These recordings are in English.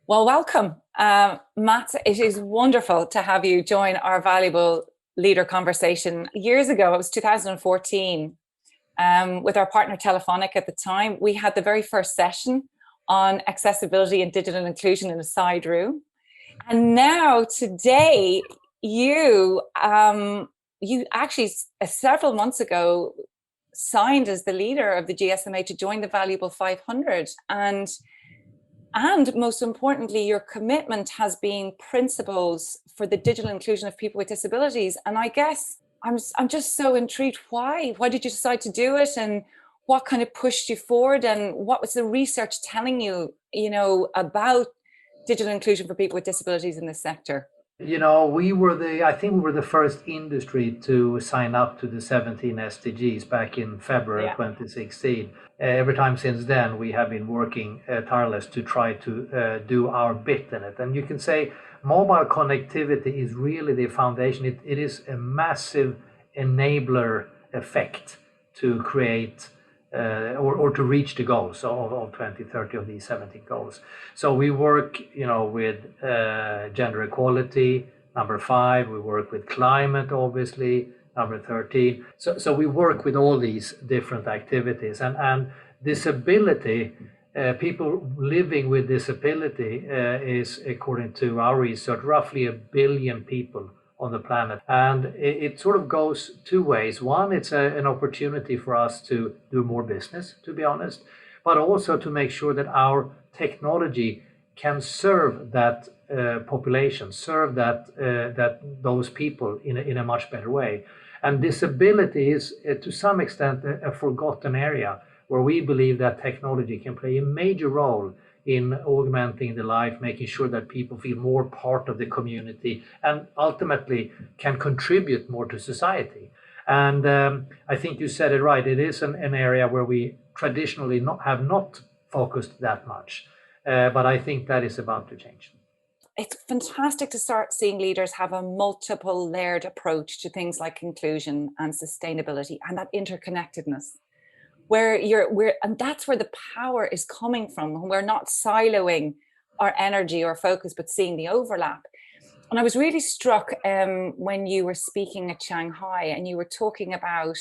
Well, welcome. Matt, it is wonderful to have you join our valuable leader conversation. Years ago, it was 2014, with our partner Telephonic at the time, we had the very first session on accessibility and digital inclusion in a side room. And now today, you actually several months ago signed as the leader of the GSMA to join the Valuable 500. And most importantly, your commitment has been principles for the digital inclusion of people with disabilities. And I guess I'm just so intrigued. Why? Why did you decide to do it? And what kind of pushed you forward? And what was the research telling you, about digital inclusion for people with disabilities in this sector? I think we were the first industry to sign up to the 17 SDGs back in February Yeah. 2016. Every time since then, we have been working tireless to try to do our bit in it. And you can say mobile connectivity is really the foundation. It is a massive enabler effect to create or to reach the goals of 2030 of these 17 goals. So we work, with gender equality, number 5. We work with climate, obviously, number 13. So we work with all these different activities and disability. People living with disability is, according to our research, roughly 1 billion people on the planet. And it sort of goes two ways. One, it's an opportunity for us to do more business, to be honest, but also to make sure that our technology can serve that population, serve that those people in a much better way. And disability is, to some extent, a forgotten area where we believe that technology can play a major role in augmenting the life, making sure that people feel more part of the community and ultimately can contribute more to society. And I think you said it right. It is an area where we traditionally have not focused that much. But I think that is about to change. It's fantastic to start seeing leaders have a multiple layered approach to things like inclusion and sustainability and that interconnectedness. And that's where the power is coming from. We're not siloing our energy or focus, but seeing the overlap. And I was really struck when you were speaking at Shanghai and you were talking about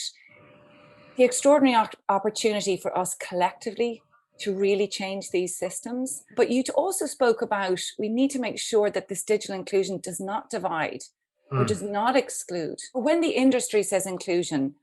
the extraordinary opportunity for us collectively to really change these systems. But you also spoke about we need to make sure that this digital inclusion does not divide or does not exclude. When the industry says inclusion,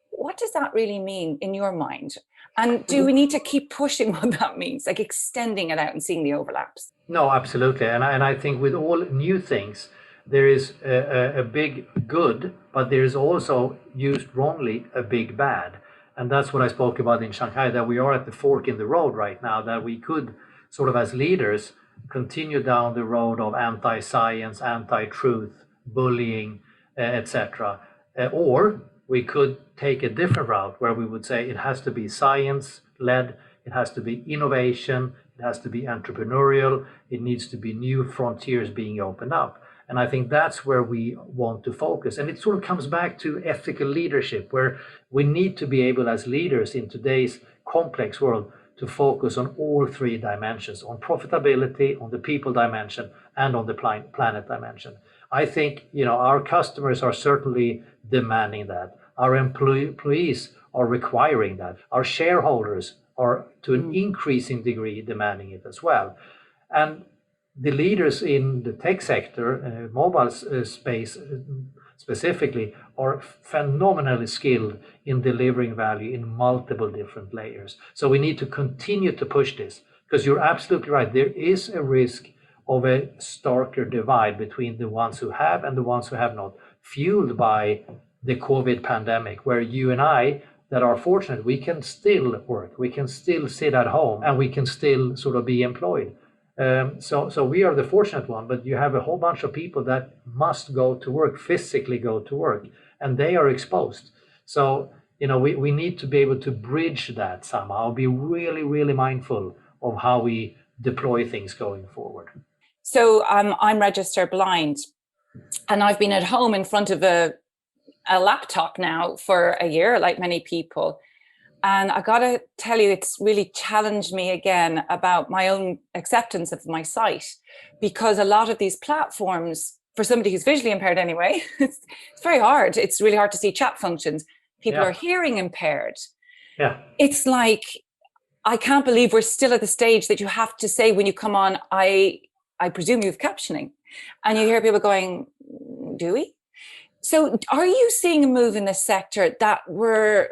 what does that really mean in your mind? And do we need to keep pushing what that means, like extending it out and seeing the overlaps? No, absolutely. And I think with all new things, there is a big good, but there is also, used wrongly, a big bad. And that's what I spoke about in Shanghai, that we are at the fork in the road right now, that we could sort of as leaders continue down the road of anti-science, anti-truth, bullying, etc. Or we could take a different route where we would say it has to be science-led, it has to be innovation, it has to be entrepreneurial, it needs to be new frontiers being opened up. And I think that's where we want to focus. And it sort of comes back to ethical leadership, where we need to be able as leaders in today's complex world to focus on all three dimensions, on profitability, on the people dimension, and on the planet dimension. I think our customers are certainly demanding that. Our employees are requiring that. Our shareholders are to an increasing degree demanding it as well. And the leaders in the tech sector, mobile space specifically, are phenomenally skilled in delivering value in multiple different layers. So we need to continue to push this, because you're absolutely right. There is a risk of a starker divide between the ones who have and the ones who have not, fueled by the COVID pandemic, where you and I that are fortunate, we can still work, we can still sit at home, and we can still sort of be employed. So we are the fortunate one, but you have a whole bunch of people that must go to work, physically go to work, and they are exposed. So, we need to be able to bridge that somehow, be really, really mindful of how we deploy things going forward. So I'm registered blind, and I've been at home in front of a laptop now for a year, like many people. And I got to tell you, it's really challenged me again about my own acceptance of my site, because a lot of these platforms, for somebody who's visually impaired anyway, it's very hard. It's really hard to see chat functions. People Yeah. are hearing impaired. Yeah. It's like, I can't believe we're still at the stage that you have to say when you come on, I presume you have captioning. And you hear people going, do we? So are you seeing a move in this sector that we're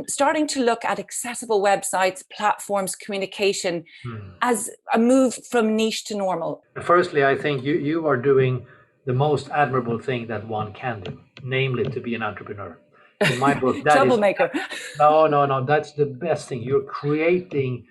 starting to look at accessible websites, platforms, communication as a move from niche to normal? Firstly, I think you are doing the most admirable thing that one can do, namely to be an entrepreneur. In my book, that is Troublemaker. no, that's the best thing. You're creating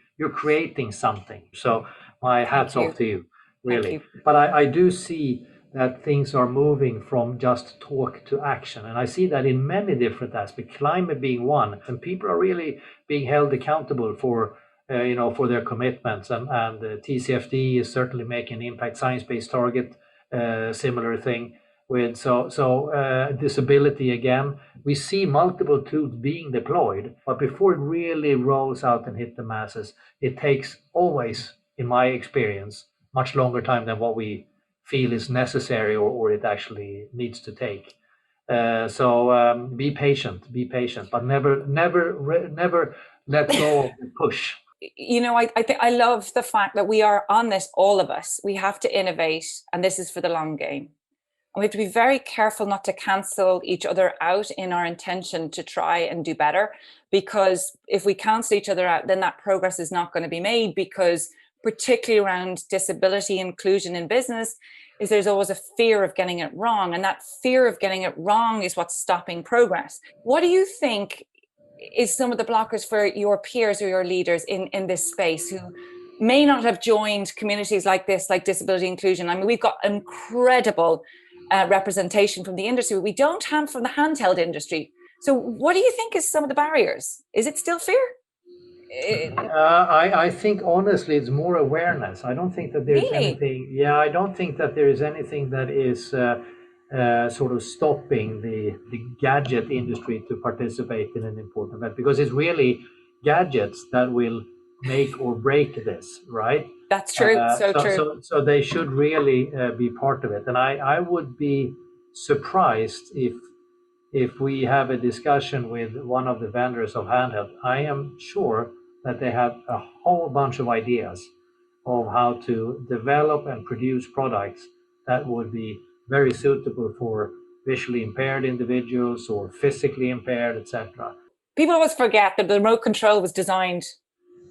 something. So my hats you. off to you, Thank really. you. But I do see that things are moving from just talk to action. And I see that in many different aspects, climate being one, and people are really being held accountable for for their commitments. And TCFD is certainly making an impact. Science-based target, similar thing with disability again. We see multiple tools being deployed, but before it really rolls out and hit the masses, it takes always, in my experience, much longer time than what we feel is necessary or it actually needs to take. Be patient, but never let go of the push. I love the fact that we are on this, all of us. We have to innovate, and this is for the long game. And we have to be very careful not to cancel each other out in our intention to try and do better, because if we cancel each other out, then that progress is not going to be made, because particularly around disability inclusion in business, is there's always a fear of getting it wrong. And that fear of getting it wrong is what's stopping progress. What do you think is some of the blockers for your peers or your leaders in this space who may not have joined communities like this, like disability inclusion? I mean, we've got incredible representation from the industry. We don't have from the handheld industry. So what do you think is some of the barriers? Is it still fear? I think honestly it's more awareness. I don't think that there's Really? anything. Yeah, I don't think that there is anything that is sort of stopping the gadget industry to participate in an important event, because it's really gadgets that will make or break this, right? That's true. So true. So they should really be part of it. And I would be surprised if we have a discussion with one of the vendors of handheld. I am sure that they have a whole bunch of ideas of how to develop and produce products that would be very suitable for visually impaired individuals or physically impaired, etc. People always forget that the remote control was designed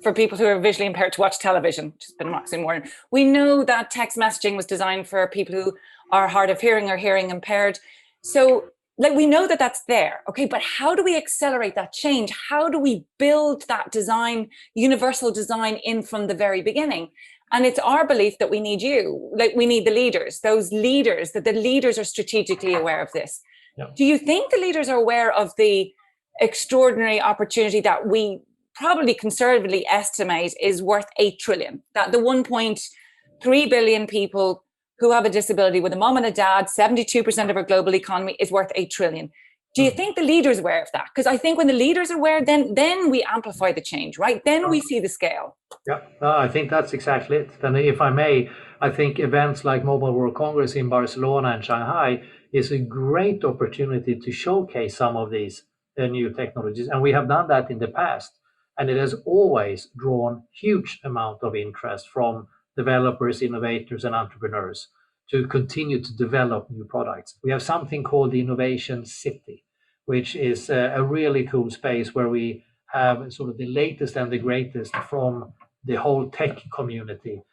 for people who are visually impaired to watch television, which has been oxymoron. We know that text messaging was designed for people who are hard of hearing or hearing impaired. So like, we know that that's there, okay, but how do we accelerate that change? How do we build that design, universal design, in from the very beginning? And it's our belief that we need you, like we need the leaders, those leaders, that the leaders are strategically aware of this. Yeah. Do you think the leaders are aware of the extraordinary opportunity that we probably conservatively estimate is worth 8 trillion, that the 1.3 billion people who have a disability with a mom and a dad, 72% of our global economy, is worth 8 trillion. Do you think the leaders are aware of that? Because I think when the leaders are aware, then we amplify the change, right? Then we see the scale. Yeah, I think that's exactly it. And if I may, I think events like Mobile World Congress in Barcelona and Shanghai is a great opportunity to showcase some of these new technologies. And we have done that in the past. And it has always drawn huge amount of interest from developers, innovators, and entrepreneurs to continue to develop new products. We have something called the Innovation City, which is a really cool space where we have sort of the latest and the greatest from the whole tech community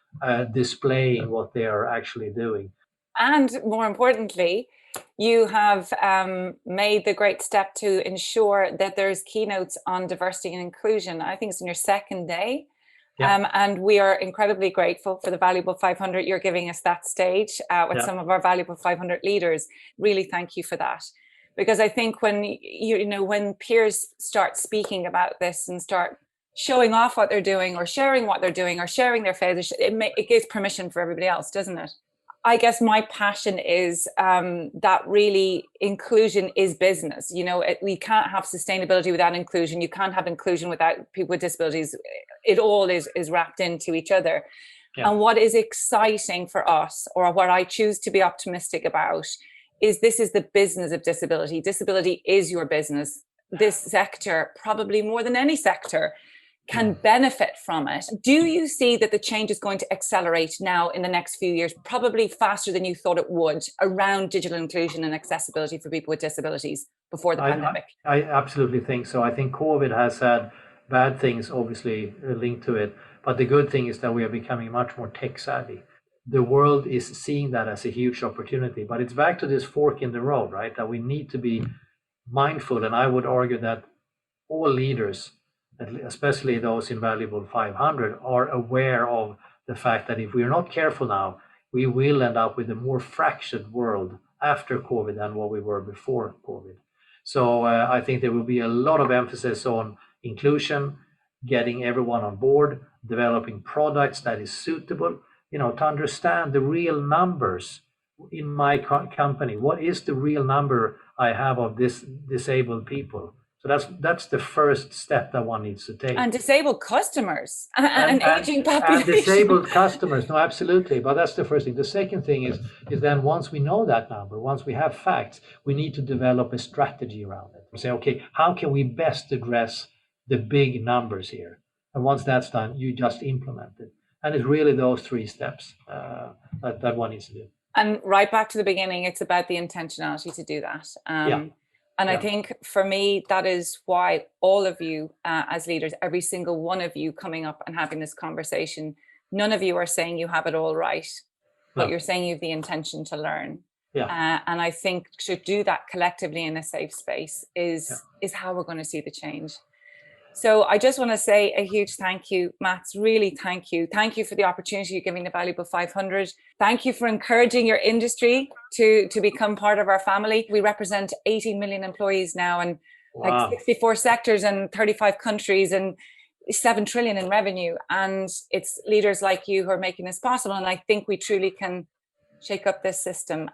displaying what they are actually doing. And more importantly, you have made the great step to ensure that there's keynotes on diversity and inclusion. I think it's in your second day. Yeah. And we are incredibly grateful for the valuable 500 you're giving us that stage with some of our valuable 500 leaders. Really, thank you for that. Because I think when when peers start speaking about this and start showing off what they're doing or sharing what they're doing or sharing their failures, it gives permission for everybody else, doesn't it? I guess my passion is that really inclusion is business. You know, we can't have sustainability without inclusion. You can't have inclusion without people with disabilities. It all is wrapped into each other. Yeah. And what is exciting for us, or what I choose to be optimistic about, is this is the business of disability. Disability is your business. This sector, probably more than any sector, can benefit from it. Do you see that the change is going to accelerate now in the next few years, probably faster than you thought it would, around digital inclusion and accessibility for people with disabilities before the pandemic? I absolutely think so. I think COVID has had bad things, obviously, linked to it. But the good thing is that we are becoming much more tech savvy. The world is seeing that as a huge opportunity. But it's back to this fork in the road, right? That we need to be mindful. And I would argue that all leaders, especially those in Valuable 500, are aware of the fact that if we're not careful now, we will end up with a more fractured world after COVID than what we were before COVID. So I think there will be a lot of emphasis on inclusion, getting everyone on board, developing products that is suitable, to understand the real numbers in my company. What is the real number I have of this disabled people? So that's the first step that one needs to take. And disabled customers and aging population. And disabled customers, no, absolutely. But that's the first thing. The second thing is then once we know that number, once we have facts, we need to develop a strategy around it. Say, okay, how can we best address the big numbers here? And once that's done, you just implement it. And it's really those three steps that one needs to do. And right back to the beginning, it's about the intentionality to do that. And I think for me, that is why all of you as leaders, every single one of you coming up and having this conversation, none of you are saying you have it all right, but you're saying you have the intention to learn. And I think to do that collectively in a safe space is how we're going to see the change. So I just want to say a huge thank you, Mats, really thank you. Thank you for the opportunity you're giving the Valuable 500. Thank you for encouraging your industry to become part of our family. We represent 80 million employees now, and like 64 sectors and 35 countries and 7 trillion in revenue. And it's leaders like you who are making this possible. And I think we truly can shake up this system.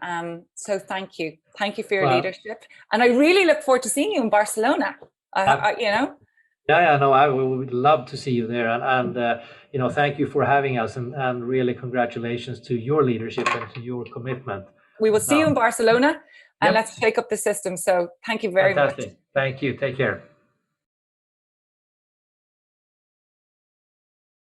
So thank you. Thank you for your leadership. And I really look forward to seeing you in Barcelona, No, I would love to see you there, and thank you for having us, and really congratulations to your leadership and to your commitment. We will see you in Barcelona, and let's shake up the system. So thank you very much. Thank you. Take care.